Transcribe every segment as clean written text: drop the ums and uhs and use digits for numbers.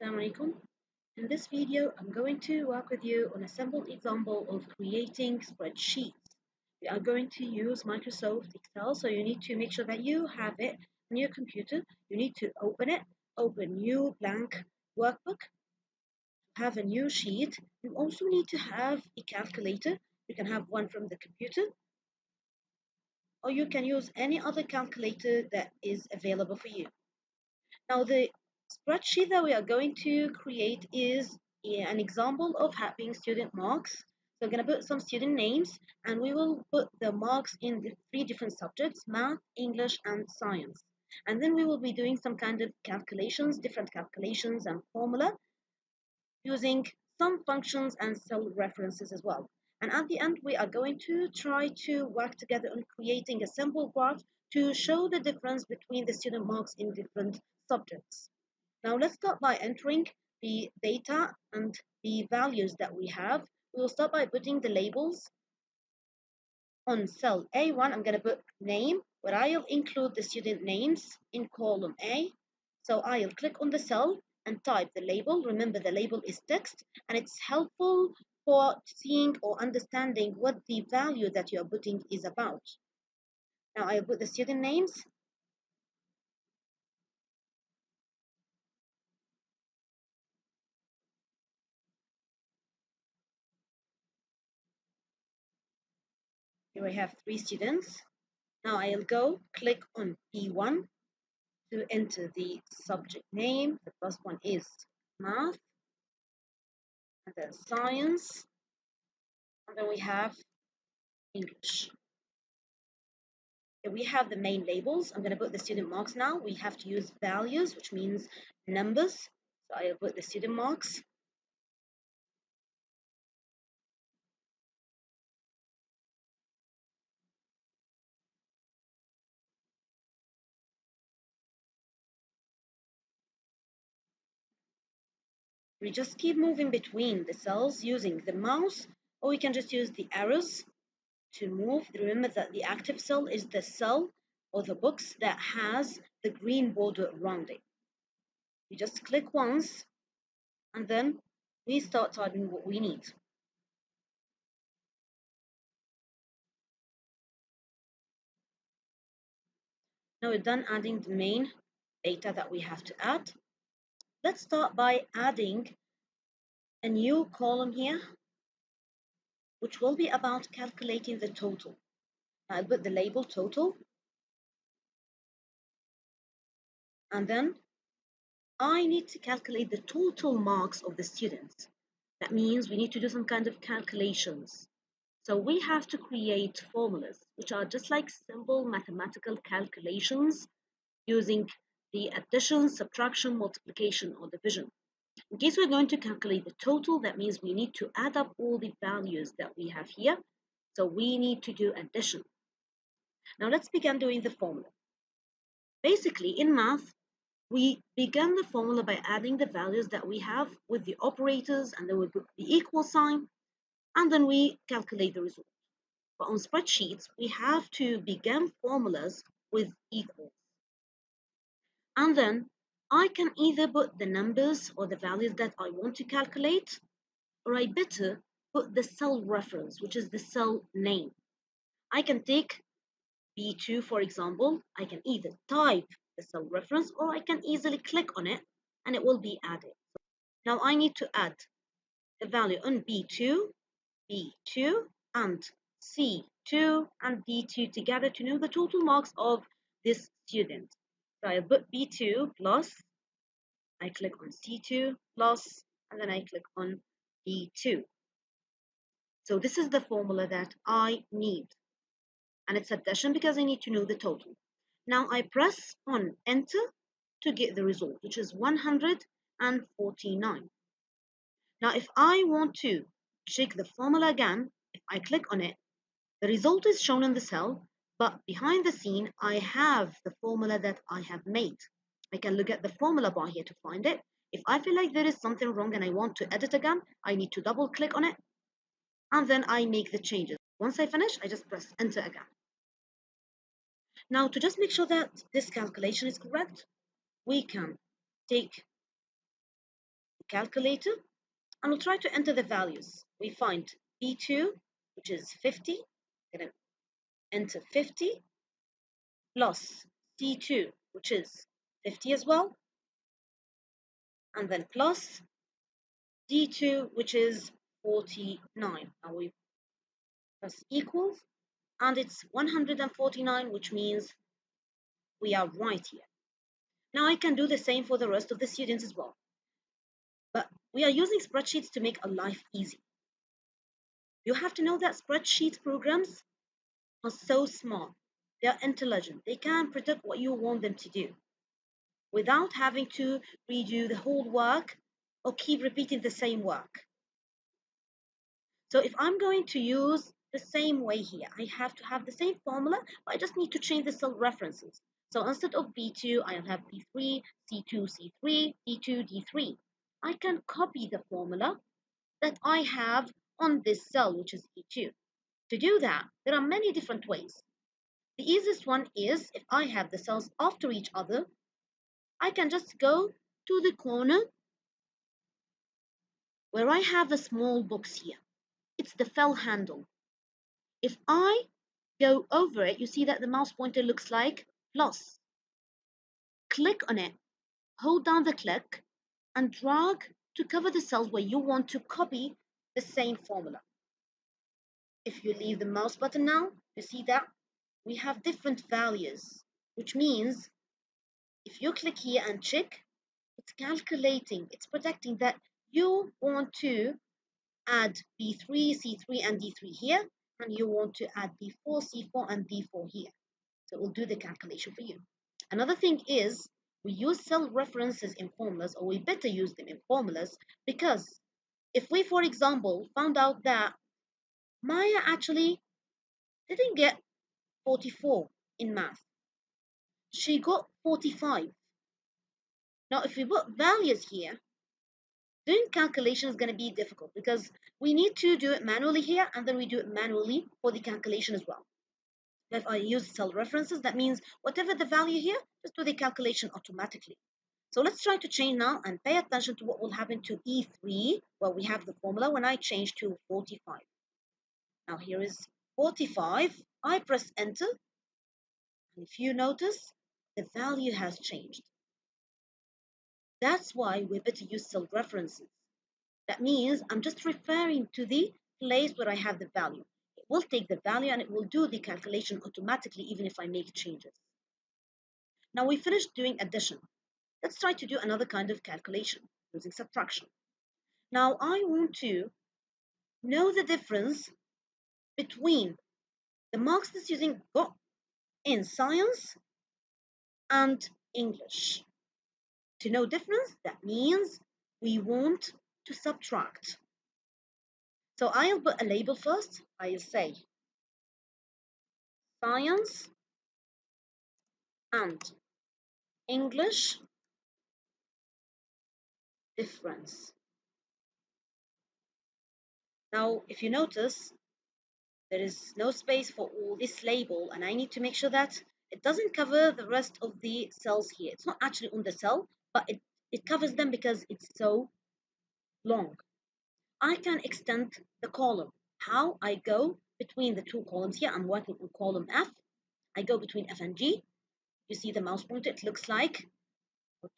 Assalamu alaikum. In this video, I'm going to work with you on a simple example of creating spreadsheets. We are going to use Microsoft Excel, so you need to make sure that you have it on your computer. You need to open it, open new blank workbook, have a new sheet. You also need to have a calculator. You can have one from the computer, or you can use any other calculator that is available for you. Now, the spreadsheet that we are going to create is an example of having student marks. So I'm going to put some student names and we will put the marks in the three different subjects: math, English, and science. And then we will be doing some kind of calculations, different calculations and formula using some functions and cell references as well. And at the end, we are going to try to work together on creating a simple graph to show the difference between the student marks in different subjects. Now let's start by entering the data and the values that we have. We will start by putting the labels on cell A1. I'm going to put name, where I'll include the student names in column A. So I'll click on the cell and type the label. Remember, the label is text and it's helpful for seeing or understanding what the value that you are putting is about. Now I'll put the student names. Here I have 3 students. Now I'll go click on P1 to enter the subject name. The first one is math, and then science, and then we have English. Here we have the main labels. I'm going to put the student marks now. We have to use values, which means numbers. So I'll put the student marks. We just keep moving between the cells using the mouse, or we can just use the arrows to move. Remember that the active cell is the cell or the box that has the green border around it. You just click once and then we start typing what we need. Now we're done adding the main data that we have to add. Let's start by adding a new column here, which will be about calculating the total. I'll put the label total, and then I need to calculate the total marks of the students. That means we need to do some kind of calculations. So we have to create formulas, which are just like simple mathematical calculations using the addition, subtraction, multiplication, or division. In case we're going to calculate the total, that means we need to add up all the values that we have here. So we need to do addition. Now let's begin doing the formula. Basically, in math, we began the formula by adding the values that we have with the operators, and then we put the equal sign, and then we calculate the result. But on spreadsheets, we have to begin formulas with equals. And then I can either put the numbers or the values that I want to calculate, or I better put the cell reference, which is the cell name. I can take B2, for example. I can either type the cell reference or I can easily click on it and it will be added. Now I need to add the value on B2, B2, and C2 and D2 together to know the total marks of this student. So I put B2 plus, I click on C2 plus, and then I click on D2. So this is the formula that I need. And it's addition because I need to know the total. Now I press on enter to get the result, which is 149. Now if I want to check the formula again, if I click on it, the result is shown in the cell, but behind the scene, I have the formula that I have made. I can look at the formula bar here to find it. If I feel like there is something wrong and I want to edit again, I need to double click on it, and then I make the changes. Once I finish, I just press enter again. Now, to just make sure that this calculation is correct, we can take calculator and we'll try to enter the values. We find B2, which is 50. We're going to enter 50 plus C2, which is 50 as well, and then plus D2, which is 49. Now we press equals, and it's 149, which means we are right here. Now I can do the same for the rest of the students as well. But we are using spreadsheets to make our life easy. You have to know that spreadsheet programs are so smart. They are intelligent. They can predict what you want them to do without having to redo the whole work or keep repeating the same work. So if I'm going to use the same way here, I have to have the same formula, but I just need to change the cell references. So instead of B2, I'll have B3, C2, C3, D2, D3. I can copy the formula that I have on this cell, which is E2. To do that, there are many different ways. The easiest one is if I have the cells after each other, I can just go to the corner where I have a small box here. It's the file handle. If I go over it, you see that the mouse pointer looks like plus. Click on it, hold down the click, and drag to cover the cells where you want to copy the same formula. If you leave the mouse button now, you see that we have different values, which means if you click here and check, it's calculating, it's predicting that you want to add B3, C3, and D3 here, and you want to add B4, C4, and D4 here. So it will do the calculation for you. Another thing is we use cell references in formulas, or we better use them in formulas, because if we, for example, found out that Maya actually didn't get 44 in math, she got 45. Now, if we put values here, doing calculation is going to be difficult because we need to do it manually here and then we do it manually for the calculation as well. If I use cell references, that means whatever the value here, just do the calculation automatically. So let's try to change now and pay attention to what will happen to E3, where we have the formula when I change to 45. Now here is 45. I press enter. And if you notice, the value has changed. That's why we better use cell references. That means I'm just referring to the place where I have the value. It will take the value and it will do the calculation automatically even if I make changes. Now we finished doing addition. Let's try to do another kind of calculation using subtraction. Now I want to know the difference between the marks the student got in science and English. To know difference, that means we want to subtract. So I'll put a label first. I'll say science and English difference. Now, if you notice, there is no space for all this label, and I need to make sure that it doesn't cover the rest of the cells here. It's not actually on the cell, but it covers them because it's so long. I can extend the column. How? I go between the two columns here. I'm working on column F. I go between F and G. You see the mouse pointer, it looks like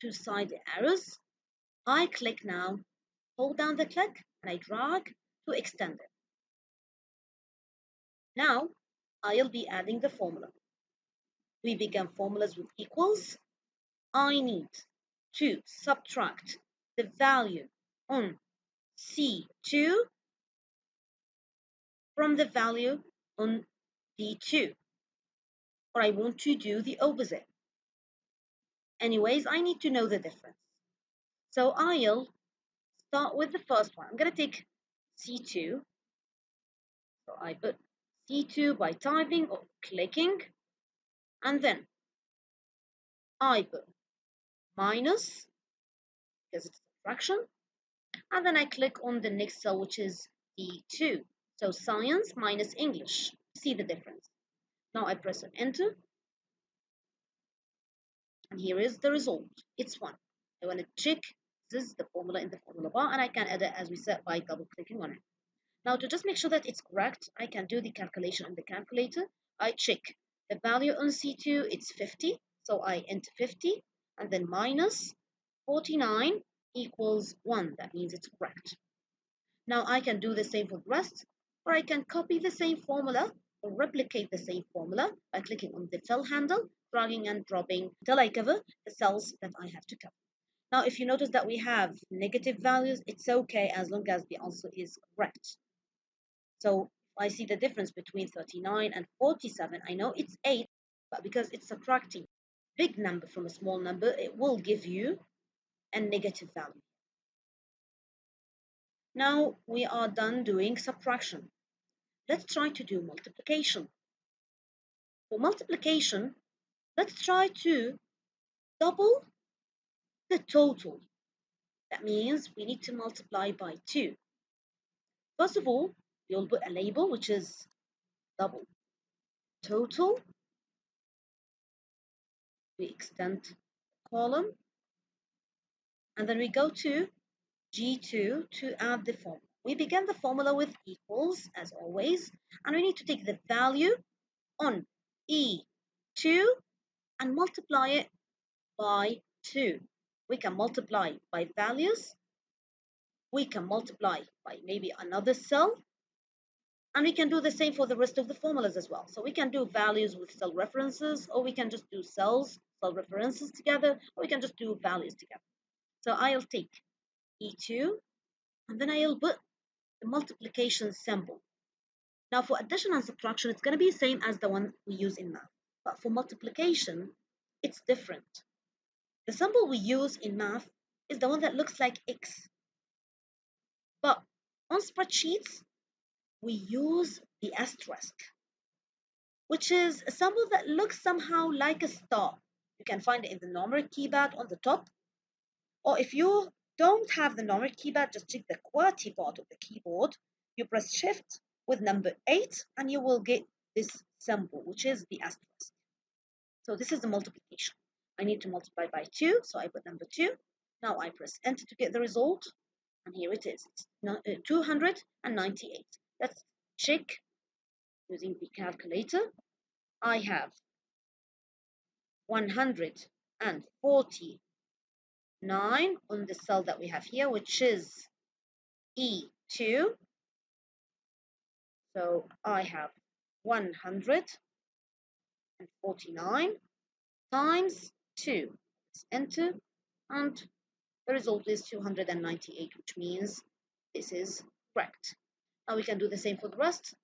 two side arrows. I click now, hold down the click, and I drag to extend it. Now, I'll be adding the formula. We began formulas with equals. I need to subtract the value on C2 from the value on D2. Or I want to do the opposite. Anyways, I need to know the difference. So I'll start with the first one. I'm going to take C2. So I put C2 by typing or clicking. And then I put minus, because it's a fraction. And then I click on the next cell, which is D2. So science minus English. See the difference. Now I press enter. And here is the result. It's 1. I want to check is the formula in the formula bar, and I can edit as we said by double clicking on it. Now to just make sure that it's correct, I can do the calculation on the calculator. I check the value on C2, it's 50, so I enter 50, and then minus 49 equals 1. That means it's correct. Now I can do the same for the rest, or I can copy the same formula or replicate the same formula by clicking on the fill handle, dragging and dropping until I cover the cells that I have to cover. Now, if you notice that we have negative values, it's okay as long as the answer is correct. So if I see the difference between 39 and 47, I know it's 8, but because it's subtracting big number from a small number, it will give you a negative value. Now we are done doing subtraction. Let's try to do multiplication. For multiplication, let's try to double the total. That means we need to multiply by 2. First of all, you'll put a label which is double total. We extend the column, and then we go to G2 to add the formula. We begin the formula with equals, as always, and we need to take the value on E2 and multiply it by 2. We can multiply by values, we can multiply by maybe another cell, and we can do the same for the rest of the formulas as well. So we can do values with cell references, or we can just do cells, cell references together, or we can just do values together. So I'll take E2, and then I'll put the multiplication symbol. Now for addition and subtraction, it's going to be the same as the one we use in math. But for multiplication, it's different. The symbol we use in math is the one that looks like X. But on spreadsheets, we use the asterisk, which is a symbol that looks somehow like a star. You can find it in the numeric keypad on the top. Or if you don't have the numeric keypad, just check the QWERTY part of the keyboard. You press Shift with number 8 and you will get this symbol, which is the asterisk. So this is the multiplication. I need to multiply by 2, so I put number 2. Now I press Enter to get the result, and here it is. It's 298. Let's check using the calculator. I have 149 on the cell that we have here, which is E2. So I have 149 times 2. Let's enter, and the result is 298, which means this is correct. Now we can do the same for the rest.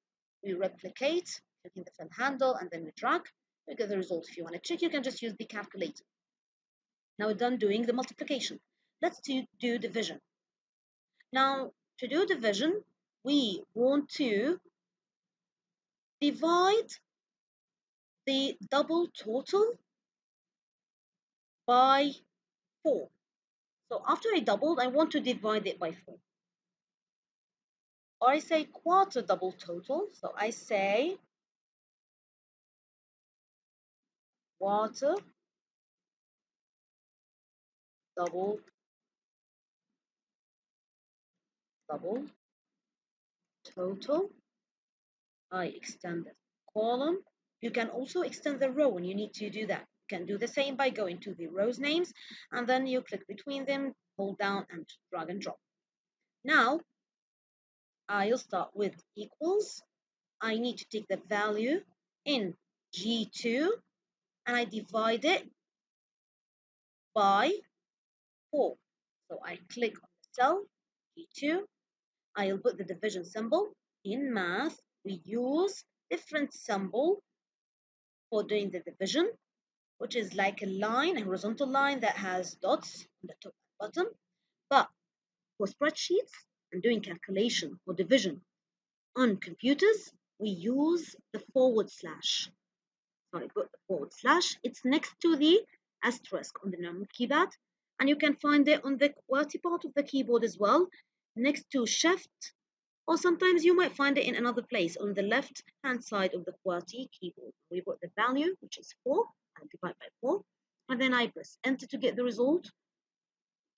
We replicate, clicking the fill handle, and then we drag. We get the result. If you want to check, you can just use the calculator. Now we're done doing the multiplication. Let's do division. Now, to do division, we want to divide the double total by 4. So after I doubled, I want to divide it by 4. Or I say quarter double total. So I say quarter double total. I extend the column. You can also extend the row when you need to do that. You can do the same by going to the rows names, and then you click between them, hold down, and drag and drop. Now, I'll start with equals. I need to take the value in G2, and I divide it by 4. So I click on the cell, G2. I'll put the division symbol. In math, we use different symbol for doing the division, which is like a line, a horizontal line that has dots on the top and bottom. But for spreadsheets and doing calculation or division on computers, we use the forward slash. Sorry, put the forward slash. It's next to the asterisk on the number keypad, and you can find it on the QWERTY part of the keyboard as well, next to Shift, or sometimes you might find it in another place on the left hand side of the QWERTY keyboard. We put the value, which is 4, and divide by 4, and then I press Enter to get the result.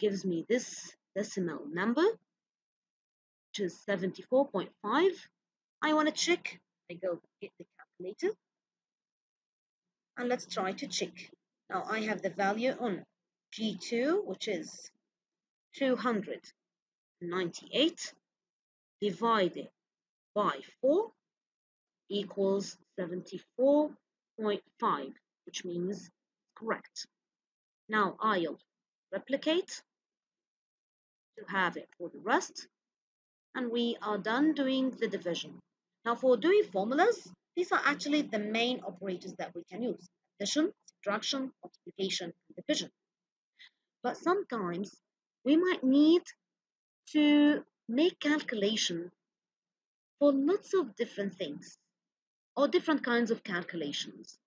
gives me this decimal number, which is 74.5. I want to check. I go get the calculator and let's try to check. Now I have the value on G2, which is 298 divided by 4 equals 74.5, which means correct. Now I'll replicate to have it for the rest, and we are done doing the division. Now for doing formulas, these are actually the main operators that we can use: addition, subtraction, multiplication, and division. But sometimes we might need to make calculation for lots of different things or different kinds of calculations.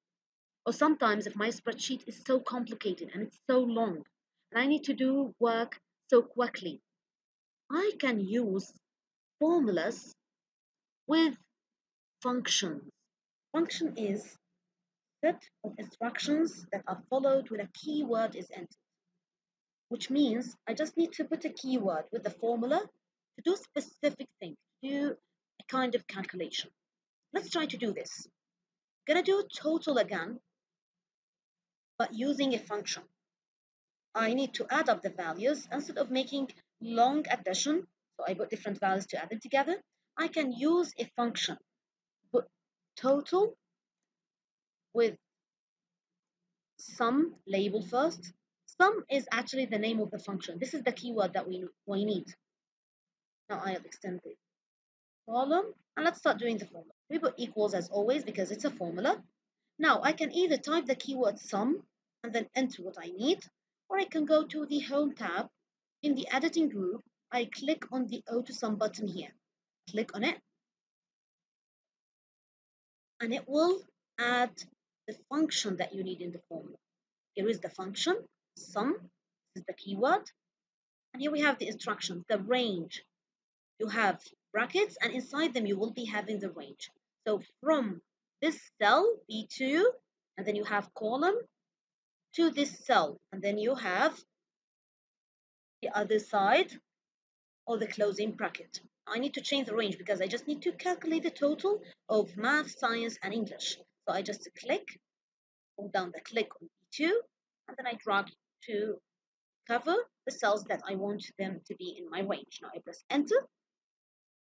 Or sometimes if my spreadsheet is so complicated and it's so long and I need to do work so quickly, I can use formulas with functions. Function is a set of instructions that are followed when a keyword is entered, which means I just need to put a keyword with the formula to do a specific thing, to do a kind of calculation. Let's try to do this. I'm going to do total again, but using a function. I need to add up the values instead of making long addition. So I put different values to add them together. I can use a function, put total with sum label first. Sum is actually the name of the function. This is the keyword that we need. Now I'll extend the column and let's start doing the formula. We put equals as always because it's a formula. Now I can either type the keyword sum and then enter what I need, or I can go to the Home tab. In the editing group, I click on the Auto Sum button here. Click on it, and it will add the function that you need in the formula. Here is the function, sum, this is the keyword, and here we have the instructions, the range. You have brackets, and inside them you will be having the range. So from this cell, B2, and then you have column, to this cell, and then you have the other side or the closing bracket. I need to change the range because I just need to calculate the total of math, science, and English. So I just click, hold down the click on B2, and then I drag to cover the cells that I want them to be in my range. Now I press enter,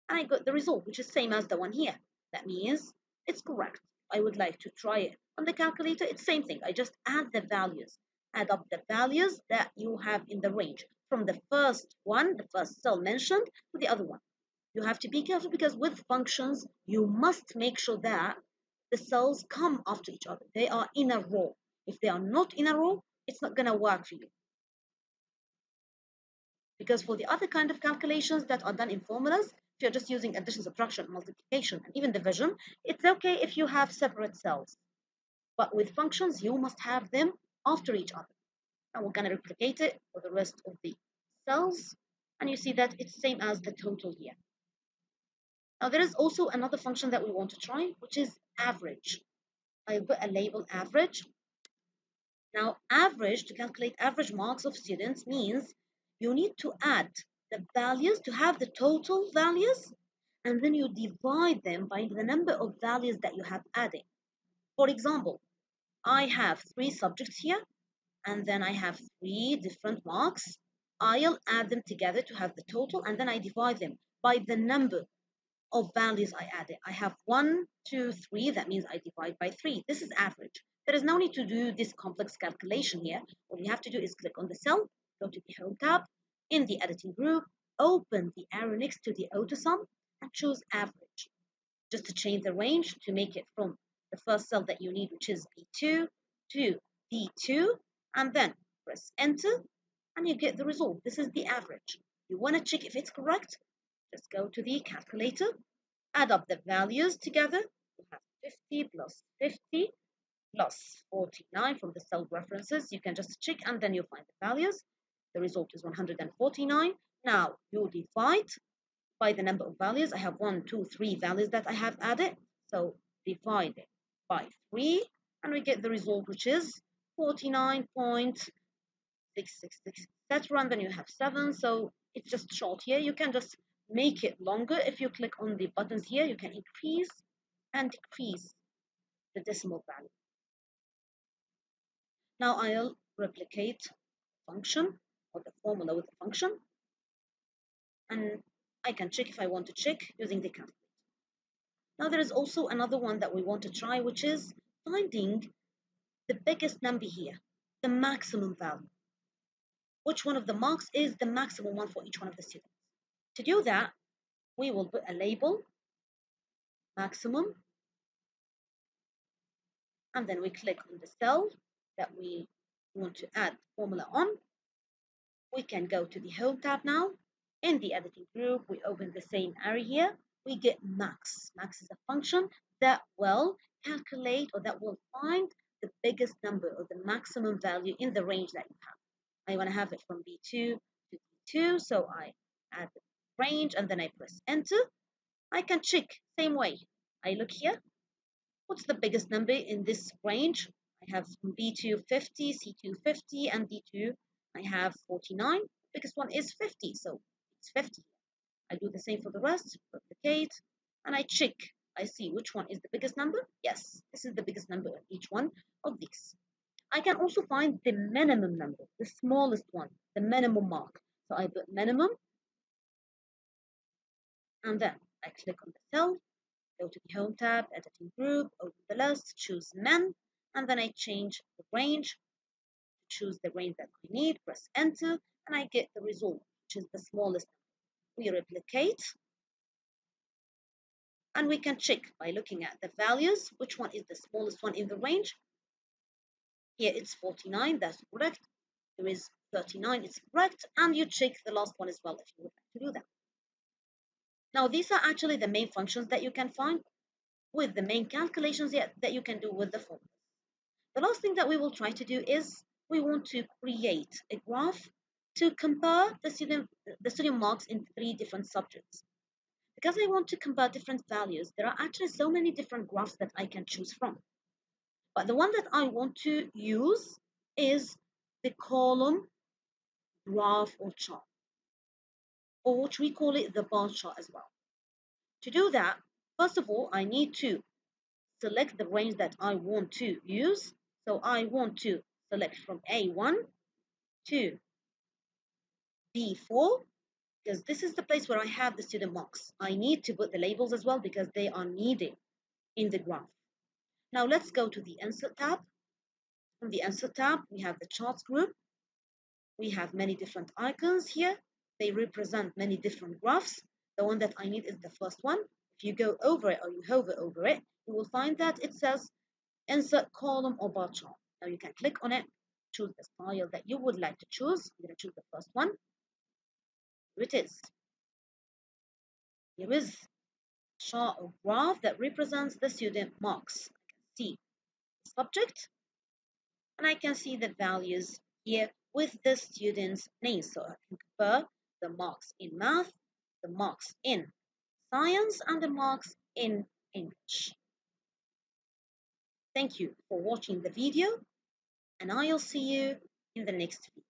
and I got the result, which is same as the one here. That means it's correct. I would like to try it on the calculator. It's same thing. I just add the values, add up the values that you have in the range from the first one, the first cell mentioned, to the other one. You have to be careful because with functions, you must make sure that the cells come after each other. They are in a row. If they are not in a row, it's not going to work for you. Because for the other kind of calculations that are done in formulas, if you're just using addition, subtraction, multiplication, and even division, it's okay if you have separate cells. But with functions, you must have them after each other. And we're going to replicate it for the rest of the cells. And you see that it's same as the total here. Now there is also another function that we want to try, which is average. I'll put a label average. Now average, to calculate average marks of students, means you need to add the values to have the total values, and then you divide them by the number of values that you have added. For example, I have 3 subjects here, and then I have 3 different marks. I'll add them together to have the total, and then I divide them by the number of values I added. I have 1, 2, 3. That means I divide by 3. This is average. There is no need to do this complex calculation here. All you have to do is click on the cell, go to the Home tab, in the editing group, open the arrow next to the auto sum, and choose average. Just to change the range to make it from the first cell that you need, which is B2, to D2, and then press enter, and you get the result. This is the average. You want to check if it's correct? Just go to the calculator, add up the values together. You have 50 plus 50 plus 49 from the cell references. You can just check and then you find the values. The result is 149. Now you divide by the number of values. I have 1, 2, 3 values that I have added. So divide it by 3 and we get the result, which is 49.666. Set run, then you have 7. So it's just short here. You can just make it longer. If you click on the buttons here, you can increase and decrease the decimal value. Now I'll replicate function or the formula with the function, and I can check if I want to check using the calculator. Now there is also another one that we want to try, which is finding the biggest number here, the maximum value. Which one of the marks is the maximum one for each one of the students? To do that, we will put a label, maximum, and then we click on the cell that we want to add formula on. We can go to the Home tab now. In the editing group, we open the same area here. We get max. Max is a function that will calculate or that will find the biggest number or the maximum value in the range that you have. I want to have it from B2 to D2, so I add the range and then I press enter. I can check same way. I look here. What's the biggest number in this range? I have B2 50, C2 50, and D2 I have 49. The biggest one is 50, so it's 50. I do the same for the rest, replicate, and I check. I see which one is the biggest number. Yes, this is the biggest number of each one of these. I can also find the minimum number, the smallest one, the minimum mark. So I put minimum, and then I click on the cell, go to the Home tab, editing group, open the list, choose min, and then I change the range, choose the range that I need, press enter, and I get the result, which is the smallest. We replicate, and we can check by looking at the values, which one is the smallest one in the range. Here it's 49, that's correct. There is 39, it's correct, and you check the last one as well if you would like to do that. Now these are actually the main functions that you can find with the main calculations that you can do with the formulas. The last thing that we will try to do is we want to create a graph to compare the student marks in 3 different subjects. Because I want to compare different values, there are actually so many different graphs that I can choose from. But the one that I want to use is the column graph or chart, or which we call it the bar chart as well. To do that, first of all, I need to select the range that I want to use. So I want to select from A1 to B4 because this is the place where I have the student marks. I need to put the labels as well because they are needed in the graph. Now let's go to the Insert tab. In the Insert tab, we have the Charts group. We have many different icons here. They represent many different graphs. The one that I need is the first one. If you go over it or you hover over it, you will find that it says Insert column or bar chart. Now you can click on it, choose the style that you would like to choose. I'm going to choose the first one. Here it is. Here is a chart or graph that represents the student marks. I can see the subject and I can see the values here with the student's name. So I can compare the marks in math, the marks in science, and the marks in English. Thank you for watching the video, and I'll see you in the next video.